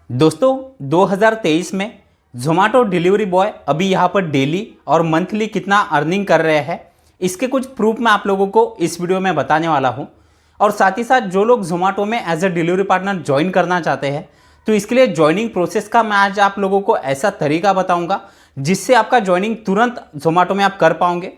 दोस्तों 2023 में Zomato delivery boy अभी यहाँ पर डेली और मंथली कितना अर्निंग कर रहे हैं, इसके कुछ प्रूफ मैं आप लोगों को इस वीडियो में बताने वाला हूँ। और साथ ही साथ जो लोग ज़ोमैटो में as a delivery partner join करना चाहते हैं तो इसके लिए ज्वाइनिंग प्रोसेस का मैं आज आप लोगों को ऐसा तरीका बताऊँगा जिससे आपका ज्वाइनिंग तुरंत ज़ोमैटो में आप कर पाओगे।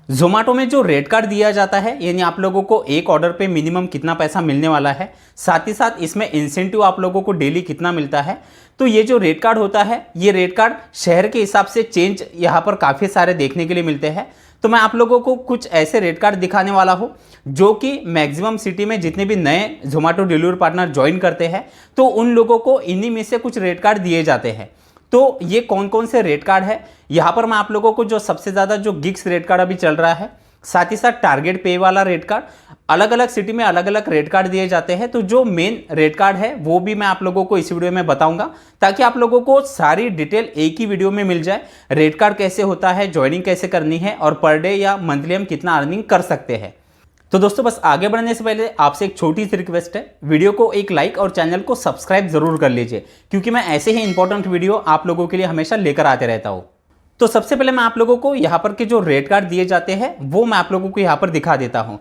ज़ोमैटो में जो रेट कार्ड दिया जाता है यानी आप लोगों को एक ऑर्डर पे मिनिमम कितना पैसा मिलने वाला है, साथ ही साथ इसमें इंसेंटिव आप लोगों को डेली कितना मिलता है। तो ये जो रेट कार्ड होता है ये रेट कार्ड शहर के हिसाब से चेंज यहाँ पर काफ़ी सारे देखने के लिए मिलते हैं। तो मैं आप लोगों को कुछ ऐसे रेट कार्ड दिखाने वाला हूँ जो कि मैक्सिमम सिटी में जितने भी नए ज़ोमैटो डिलीवरी पार्टनर ज्वाइन करते हैं तो उन लोगों को इन्हीं में से कुछ रेट कार्ड दिए जाते हैं। तो ये कौन कौन से रेट कार्ड है, यहाँ पर मैं आप लोगों को जो सबसे ज़्यादा जो गिग्स रेट कार्ड अभी चल रहा है, साथ ही साथ टारगेट पे वाला रेट कार्ड, अलग अलग सिटी में अलग अलग रेट कार्ड दिए जाते हैं। तो जो मेन रेट कार्ड है वो भी मैं आप लोगों को इस वीडियो में बताऊंगा ताकि आप लोगों को सारी डिटेल एक ही वीडियो में मिल जाए। रेट कार्ड कैसे होता है, ज्वाइनिंग कैसे करनी है और पर डे या मंथली हम कितना अर्निंग कर सकते हैं। तो दोस्तों बस आगे बढ़ने से पहले आपसे एक छोटी सी रिक्वेस्ट है, वीडियो को एक लाइक और चैनल को सब्सक्राइब जरूर कर लीजिए क्योंकि मैं ऐसे ही इंपॉर्टेंट वीडियो आप लोगों के लिए हमेशा लेकर आते रहता हूँ। तो सबसे पहले मैं आप लोगों को यहाँ पर के जो रेट कार्ड दिए जाते हैं वो मैं आप लोगों को यहाँ पर दिखा देता हूँ।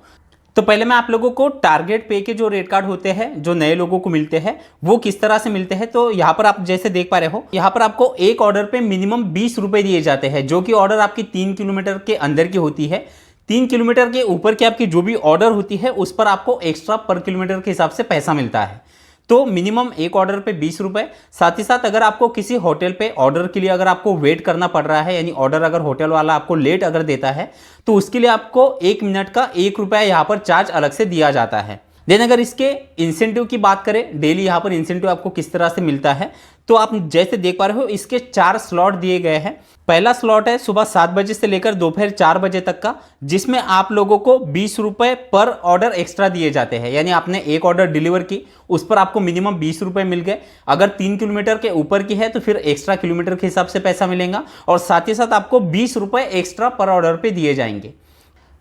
तो पहले मैं आप लोगों को टारगेट पे के जो रेट कार्ड होते हैं जो नए लोगों को मिलते हैं वो किस तरह से मिलते हैं। तो यहाँ पर आप जैसे देख पा रहे हो, यहाँ पर आपको एक ऑर्डर पे मिनिमम 20 रुपए दिए जाते हैं, जो कि ऑर्डर आपकी 3 किलोमीटर के अंदर की होती है। 3 किलोमीटर के ऊपर की आपकी जो भी ऑर्डर होती है उस पर आपको एक्स्ट्रा पर किलोमीटर के हिसाब से पैसा मिलता है। तो मिनिमम एक ऑर्डर पे 20 रुपए। साथ ही साथ अगर आपको किसी होटल पे ऑर्डर के लिए अगर आपको वेट करना पड़ रहा है, यानी ऑर्डर अगर होटल वाला आपको लेट अगर देता है तो उसके लिए आपको 1 मिनट का 1 रुपया यहाँ पर चार्ज अलग से दिया जाता है। देन अगर इसके इंसेंटिव की बात करें, डेली यहाँ पर इंसेंटिव आपको किस तरह से मिलता है, तो आप जैसे देख पा रहे हो इसके 4 स्लॉट दिए गए हैं। पहला स्लॉट है सुबह 7 बजे से लेकर दोपहर 4 बजे तक का, जिसमें आप लोगों को 20 रुपए पर ऑर्डर एक्स्ट्रा दिए जाते हैं। यानी आपने एक ऑर्डर डिलीवर की उस पर आपको मिनिमम 20 रुपए मिल गए। अगर 3 किलोमीटर के ऊपर की है तो फिर एक्स्ट्रा किलोमीटर के हिसाब से पैसा मिलेगा और साथ ही साथ आपको 20 रुपए एक्स्ट्रा पर ऑर्डर पे दिए जाएंगे।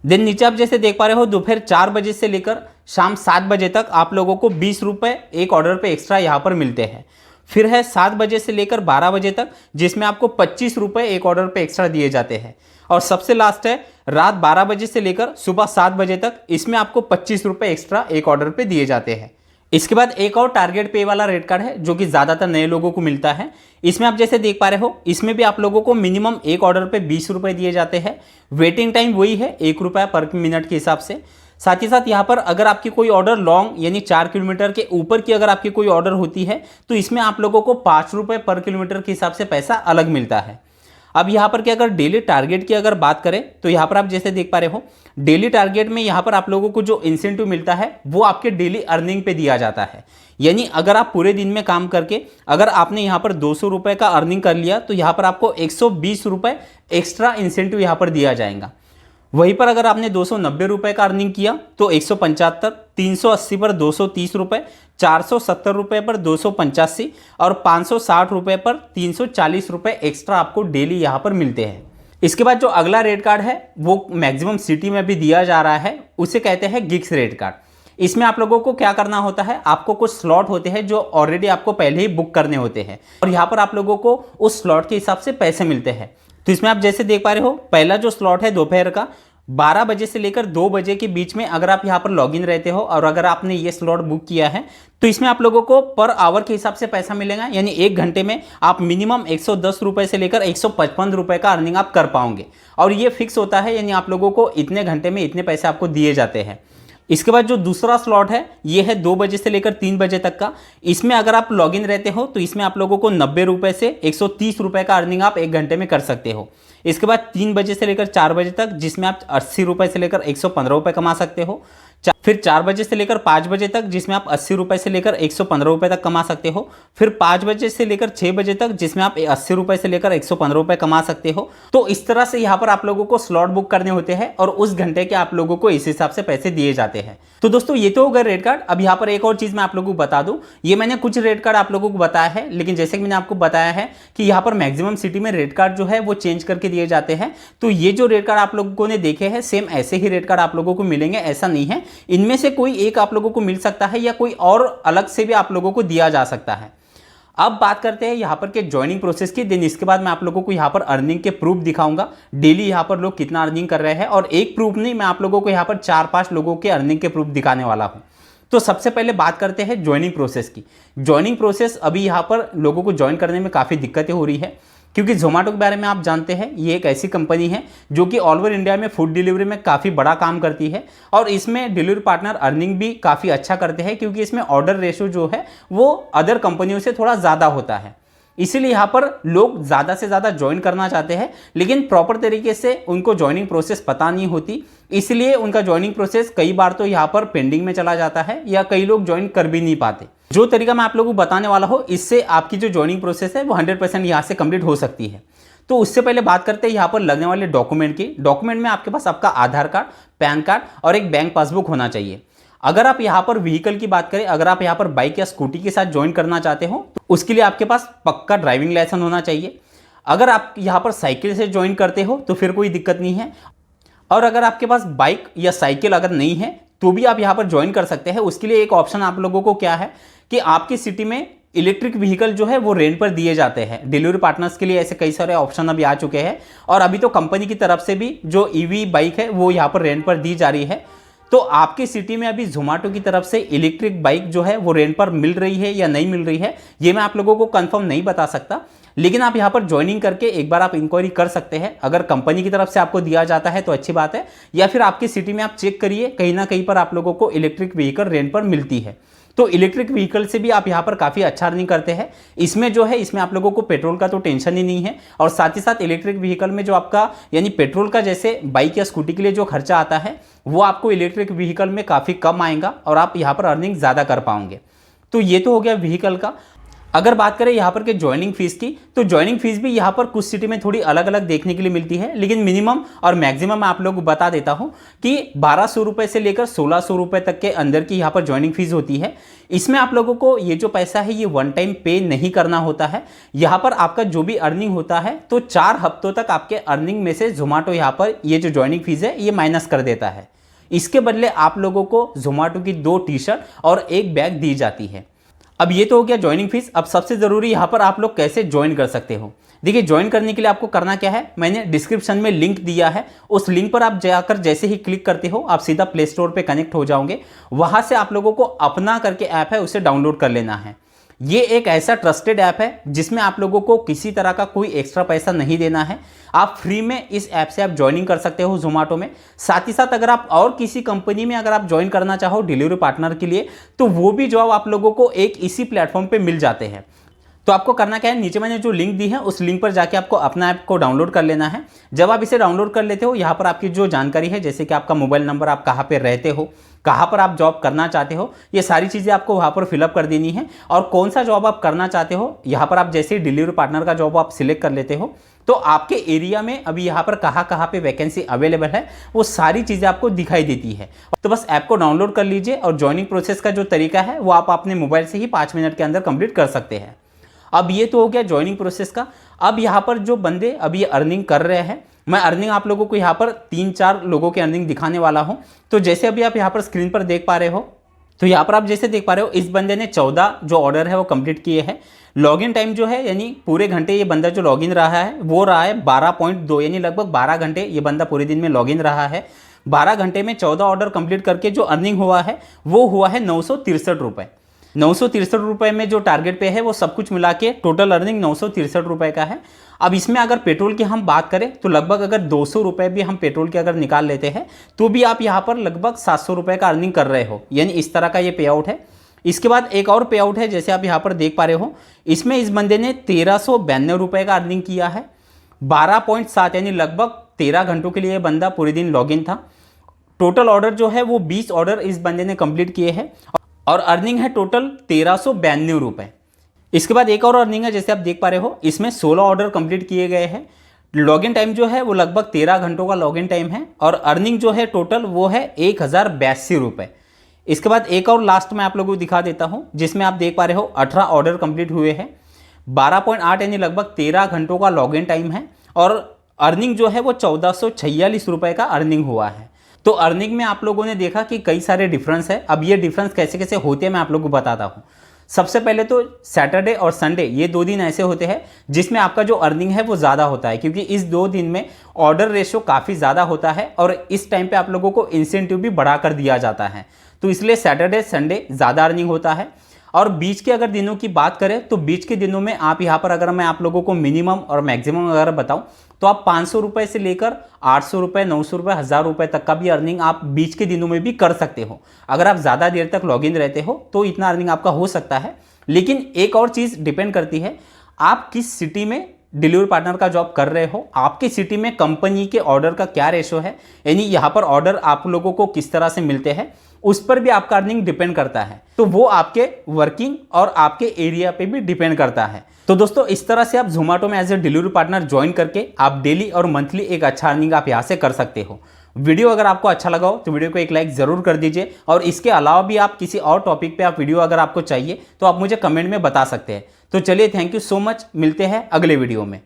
देन नीचे आप जैसे देख पा रहे हो दोपहर 4 बजे से लेकर शाम 7 बजे तक आप लोगों को 20 रुपए एक ऑर्डर पे एक्स्ट्रा यहाँ पर मिलते हैं। फिर है 7 बजे से लेकर 12 बजे तक, जिसमें आपको 25 रुपए एक ऑर्डर पे एक्स्ट्रा दिए जाते हैं। और सबसे लास्ट है रात 12 बजे से लेकर सुबह 7 बजे तक, इसमें आपको 25 रुपए एक्स्ट्रा एक ऑर्डर पे दिए जाते हैं। इसके बाद एक और टारगेट पे वाला रेट कार्ड है जो कि ज़्यादातर नए लोगों को मिलता है। इसमें आप जैसे देख पा रहे हो इसमें भी आप लोगों को मिनिमम एक ऑर्डर पे 20 रुपए दिए जाते हैं। वेटिंग टाइम वही है 1 रुपया पर मिनट के हिसाब से। साथ ही साथ यहाँ पर अगर आपकी कोई ऑर्डर लॉन्ग यानी 4 किलोमीटर के ऊपर की अगर आपकी कोई ऑर्डर होती है तो इसमें आप लोगों को 5 रुपये पर किलोमीटर के हिसाब से पैसा अलग मिलता है। अब यहाँ पर क्या अगर डेली टारगेट की अगर बात करें तो यहाँ पर आप जैसे देख पा रहे हो डेली टारगेट में यहाँ पर आप लोगों को जो इंसेंटिव मिलता है वो आपके डेली अर्निंग पे दिया जाता है। यानी अगर आप पूरे दिन में काम करके अगर आपने यहाँ पर 200 रुपये का अर्निंग कर लिया तो यहाँ पर आपको 120 रुपये एक्स्ट्रा इंसेंटिव यहाँ पर दिया जाएगा। वहीं पर अगर आपने 290 रुपये का अर्निंग किया तो 175, 380 पर 230 रुपये, 470 रुपये पर 285 और 560 रुपये पर 340 रुपये एक्स्ट्रा आपको डेली यहाँ पर मिलते हैं। इसके बाद जो अगला रेट कार्ड है वो मैक्सिमम सिटी में भी दिया जा रहा है, उसे कहते हैं गिग्स रेट कार्ड। इसमें आप लोगों को क्या करना होता है, आपको कुछ स्लॉट होते हैं जो ऑलरेडी आपको पहले ही बुक करने होते हैं और यहाँ पर आप लोगों को उस स्लॉट के हिसाब से पैसे मिलते हैं। तो इसमें आप जैसे देख पा रहे हो पहला जो स्लॉट है दोपहर का 12 बजे से लेकर 2 बजे के बीच में अगर आप यहाँ पर लॉगिन रहते हो और अगर आपने ये स्लॉट बुक किया है तो इसमें आप लोगों को पर आवर के हिसाब से पैसा मिलेगा। यानी 1 घंटे में आप मिनिमम 110 रुपये से लेकर 155 रुपये का अर्निंग आप कर पाओगे और ये फिक्स होता है, यानी आप लोगों को इतने घंटे में इतने पैसे आपको दिए जाते हैं। इसके बाद जो दूसरा स्लॉट है ये है 2 बजे से लेकर 3 बजे तक का। इसमें अगर आप लॉगिन रहते हो तो इसमें आप लोगों को 90 रुपये से 130 रुपये का अर्निंग आप 1 घंटे में कर सकते हो। इसके बाद 3 बजे से लेकर 4 बजे तक जिसमें आप 80 रुपये से लेकर 115 रुपये कमा सकते हो। फिर 4 बजे से लेकर 5 बजे तक जिसमें आप 80 रुपये से लेकर 115 रुपये तक कमा सकते हो। फिर 5 बजे से लेकर 6 बजे तक जिसमें आप 80 रुपये से लेकर 115 रुपये कमा सकते हो। तो इस तरह से यहाँ पर आप लोगों को स्लॉट बुक करने होते हैं और उस घंटे के आप लोगों को इस हिसाब से पैसे दिए जाते हैं। तो दोस्तों ये तो होगा रेट कार्ड। अब यहाँ पर एक और चीज़ मैं आप लोगों को बता दूं, ये मैंने कुछ रेट कार्ड आप लोगों को बताया है, लेकिन जैसे कि मैंने आपको बताया है कि यहाँ पर मैक्सिमम सिटी में रेट कार्ड जो है वो चेंज करके दिए जाते हैं। तो ये जो रेट कार्ड आप लोगों ने देखे हैं सेम ऐसे ही रेट कार्ड आप लोगों को मिलेंगे, ऐसा नहीं है। इनमें से कोई एक आप लोगों को मिल सकता है या कोई और अलग से भी आप लोगों को दिया जा सकता है। अब बात करते हैं यहाँ पर के ज्वाइनिंग प्रोसेस की। दिन इसके बाद मैं आप लोगों को यहाँ पर अर्निंग के प्रूफ दिखाऊंगा, डेली यहाँ पर लोग कितना अर्निंग कर रहे हैं। और एक प्रूफ नहीं, मैं आप लोगों को यहाँ पर 4-5 लोगों के अर्निंग के प्रूफ दिखाने वाला हूँ। तो सबसे पहले बात करते हैं ज्वाइनिंग प्रोसेस की। ज्वाइनिंग प्रोसेस अभी यहाँ पर लोगों को ज्वाइन करने में काफ़ी दिक्कतें हो रही है, क्योंकि जोमेटो के बारे में आप जानते हैं ये एक ऐसी कंपनी है जो कि ऑल ओवर इंडिया में फूड डिलीवरी में काफ़ी बड़ा काम करती है। और इसमें डिलीवरी पार्टनर अर्निंग भी काफ़ी अच्छा करते हैं, क्योंकि इसमें ऑर्डर रेशो जो है वो अदर कंपनियों से थोड़ा ज़्यादा होता है। इसीलिए यहाँ पर लोग ज़्यादा से ज़्यादा ज्वाइन करना चाहते हैं, लेकिन प्रॉपर तरीके से उनको ज्वाइनिंग प्रोसेस पता नहीं होती, इसलिए उनका ज्वाइनिंग प्रोसेस कई बार तो यहाँ पर पेंडिंग में चला जाता है, या कई लोग ज्वाइन कर भी नहीं पाते। जो तरीका मैं आप लोगों को बताने वाला हूँ, इससे आपकी जो ज्वाइनिंग प्रोसेस है वो 100% यहाँ से कंप्लीट हो सकती है। तो उससे पहले बात करते हैं यहाँ पर लगने वाले डॉक्यूमेंट की। डॉक्यूमेंट में आपके पास आपका आधार कार्ड, पैन कार्ड और एक बैंक पासबुक होना चाहिए। अगर आप यहाँ पर व्हीकल की बात करें, अगर आप यहाँ पर बाइक या स्कूटी के साथ ज्वाइन करना चाहते हो तो उसके लिए आपके पास पक्का ड्राइविंग लाइसेंस होना चाहिए। अगर आप यहाँ पर साइकिल से ज्वाइन करते हो तो फिर कोई दिक्कत नहीं है। और अगर आपके पास बाइक या साइकिल अगर नहीं है तो भी आप यहाँ पर ज्वाइन कर सकते हैं। उसके लिए एक ऑप्शन आप लोगों को क्या है कि आपकी सिटी में इलेक्ट्रिक व्हीकल जो है वो रेंट पर दिए जाते हैं। डिलीवरी पार्टनर्स के लिए ऐसे कई सारे ऑप्शन अभी आ चुके हैं, और अभी तो कंपनी की तरफ से भी जो ईवी बाइक है वो यहाँ पर रेंट पर दी जा रही है। तो आपकी सिटी में अभी जोमेटो की तरफ से इलेक्ट्रिक बाइक जो है वो रेंट पर मिल रही है या नहीं मिल रही है, ये मैं आप लोगों को कंफर्म नहीं बता सकता, लेकिन आप यहाँ पर ज्वाइनिंग करके एक बार आप इंक्वायरी कर सकते हैं। अगर कंपनी की तरफ से आपको दिया जाता है तो अच्छी बात है, या फिर आपकी सिटी में आप चेक करिए, कहीं ना कहीं पर आप लोगों को इलेक्ट्रिक व्हीकल रेंट पर मिलती है। तो इलेक्ट्रिक व्हीकल से भी आप यहाँ पर काफ़ी अच्छा अर्निंग करते हैं। इसमें जो है, इसमें आप लोगों को पेट्रोल का तो टेंशन ही नहीं है, और साथ ही साथ इलेक्ट्रिक व्हीकल में जो आपका यानी पेट्रोल का जैसे बाइक या स्कूटी के लिए जो खर्चा आता है वो आपको इलेक्ट्रिक व्हीकल में काफ़ी कम आएगा, और आप यहाँ पर अर्निंग ज़्यादा कर पाओगे। तो ये तो हो गया व्हीकल का। अगर बात करें यहाँ पर के ज्वाइनिंग फीस की, तो ज्वाइनिंग फीस भी यहाँ पर कुछ सिटी में थोड़ी अलग अलग देखने के लिए मिलती है, लेकिन मिनिमम और मैक्सिमम मैं आप लोगों को बता देता हूँ कि 1200 रुपये से लेकर 1600 रुपये तक के अंदर की यहाँ पर ज्वाइनिंग फीस होती है। इसमें आप लोगों को ये जो पैसा है ये वन टाइम पे नहीं करना होता है। यहाँ पर आपका जो भी अर्निंग होता है तो 4 हफ्तों तक आपके अर्निंग में से जोमेटो यहाँ पर ये जो ज्वाइनिंग फीस है ये माइनस कर देता है। इसके बदले आप लोगों को जोमेटो की 2 टी-शर्ट और 1 बैग दी जाती है। अब ये तो हो गया ज्वाइनिंग फीस। अब सबसे ज़रूरी यहाँ पर आप लोग कैसे ज्वाइन कर सकते हो। देखिए, ज्वाइन करने के लिए आपको करना क्या है, मैंने डिस्क्रिप्शन में लिंक दिया है, उस लिंक पर आप जाकर जैसे ही क्लिक करते हो आप सीधा प्ले स्टोर पे कनेक्ट हो जाओगे। वहाँ से आप लोगों को अपना करके ऐप है उसे डाउनलोड कर लेना है। ये एक ऐसा ट्रस्टेड ऐप है जिसमें आप लोगों को किसी तरह का कोई एक्स्ट्रा पैसा नहीं देना है। आप फ्री में इस ऐप से आप ज्वाइनिंग कर सकते हो जोमेटो में। साथ ही साथ अगर आप और किसी कंपनी में अगर आप ज्वाइन करना चाहो डिलीवरी पार्टनर के लिए, तो वो भी जॉब आप लोगों को एक इसी प्लेटफॉर्म पे मिल जाते हैं। तो आपको करना क्या है, नीचे मैंने जो लिंक दी है उस लिंक पर जाके आपको अपना ऐप को डाउनलोड कर लेना है। जब आप इसे डाउनलोड कर लेते हो, यहाँ पर आपकी जो जानकारी है, जैसे कि आपका मोबाइल नंबर, आप कहाँ पे रहते हो, कहाँ पर आप जॉब करना चाहते हो, ये सारी चीज़ें आपको वहाँ पर फिलअप कर देनी है। और कौन सा जॉब आप करना चाहते हो, यहाँ पर आप जैसे ही डिलीवरी पार्टनर का जॉब आप सिलेक्ट कर लेते हो तो आपके एरिया में अभी यहाँ पर कहाँ कहाँ पे वैकेंसी अवेलेबल है वो सारी चीज़ें आपको दिखाई देती है। तो बस ऐप को डाउनलोड कर लीजिए, और ज्वाइनिंग प्रोसेस का जो तरीका है वो आप अपने मोबाइल से ही 5 मिनट के अंदर कंप्लीट कर सकते हैं। अब ये तो हो गया ज्वाइनिंग प्रोसेस का। अब यहाँ पर जो बंदे अभी अर्निंग कर रहे हैं, मैं अर्निंग आप लोगों को यहाँ पर 3-4 लोगों की अर्निंग दिखाने वाला हूँ। तो जैसे अभी आप यहाँ पर स्क्रीन पर देख पा रहे हो, तो यहाँ पर आप जैसे देख पा रहे हो इस बंदे ने 14 जो ऑर्डर है वो कंप्लीट किए हैं। लॉगिन टाइम जो है यानी पूरे घंटे ये बंदा जो लॉगिन रहा है वो रहा है 12.2, यानी लगभग 12 घंटे ये बंदा पूरे दिन में लॉगिन रहा है। 12 घंटे में 14 ऑर्डर कंप्लीट करके जो अर्निंग हुआ है वो हुआ है 963 रुपये। 963 रुपये में जो टारगेट पे है वो सब कुछ मिला के टोटल अर्निंग 963 रुपये का है। अब इसमें अगर पेट्रोल की हम बात करें तो लगभग अगर 200 रुपये भी हम पेट्रोल के अगर निकाल लेते हैं तो भी आप यहाँ पर लगभग 700 रुपये का अर्निंग कर रहे हो, यानी इस तरह का ये पे आउट है। इसके बाद एक और पे आउट है, जैसे आप यहाँ पर देख पा रहे हो, इसमें इस बंदे ने 1392 रुपये का अर्निंग किया है। 12.7 यानी लगभग 13 घंटों के लिए बंदा पूरे दिन लॉगिन था। टोटल ऑर्डर जो है वो 20 ऑर्डर इस बंदे ने कंप्लीट किए हैं, और अर्निंग है टोटल 1392 रुपये। इसके बाद एक और अर्निंग है, जैसे आप देख पा रहे हो, इसमें 16 ऑर्डर कंप्लीट किए गए हैं। लॉगिन टाइम जो है वो लगभग 13 घंटों का लॉगिन टाइम है, और अर्निंग जो है टोटल वो है 1082 रुपये। इसके बाद एक और लास्ट में आप लोगों को दिखा देता हूं, जिसमें आप देख पा रहे हो 18 ऑर्डर कंप्लीट हुए हैं। 12.8 यानी लगभग 13 घंटों का लॉगिन टाइम है, और अर्निंग जो है वो 1446 रुपये का अर्निंग हुआ है। तो अर्निंग में आप लोगों ने देखा कि कई सारे डिफरेंस है। अब ये डिफरेंस कैसे कैसे होते हैं मैं आप लोगों को बताता हूँ। सबसे पहले तो सैटरडे और संडे ये 2 दिन ऐसे होते हैं जिसमें आपका जो अर्निंग है वो ज़्यादा होता है, क्योंकि इस 2 दिन में ऑर्डर रेशो काफ़ी ज़्यादा होता है और इस टाइम पे आप लोगों को इंसेंटिव भी बढ़ा कर दिया जाता है। तो इसलिए सैटरडे संडे ज़्यादा अर्निंग होता है। और बीच के अगर दिनों की बात करें तो बीच के दिनों में आप यहाँ पर अगर मैं आप लोगों को मिनिमम और मैक्सिमम अगर बताऊँ तो आप 500 रुपये से लेकर 800 रुपये, 900 रुपये, 1000 रुपये तक का भी अर्निंग आप बीच के दिनों में भी कर सकते हो। अगर आप ज़्यादा देर तक लॉगिन रहते हो तो इतना अर्निंग आपका हो सकता है। लेकिन एक और चीज़ डिपेंड करती है, आप किस सिटी में डिलीवरी पार्टनर का जॉब कर रहे हो, आपकी सिटी में कंपनी के ऑर्डर का क्या रेशो है, यानी यहाँ पर ऑर्डर आप लोगों को किस तरह से मिलते हैं, उस पर भी आपका अर्निंग डिपेंड करता है। तो वो आपके वर्किंग और आपके एरिया पे भी डिपेंड करता है। तो दोस्तों इस तरह से आप जोमेटो में as a delivery partner join करके आप डेली और मंथली एक अच्छा अर्निंग आप यहाँ से कर सकते हो। वीडियो अगर आपको अच्छा लगा हो तो वीडियो को एक लाइक जरूर कर दीजिए, और इसके अलावा भी आप किसी और टॉपिक पे आप वीडियो अगर आपको चाहिए तो आप मुझे कमेंट में बता सकते हैं। तो चलिए, थैंक यू सो मच, मिलते हैं अगले वीडियो में।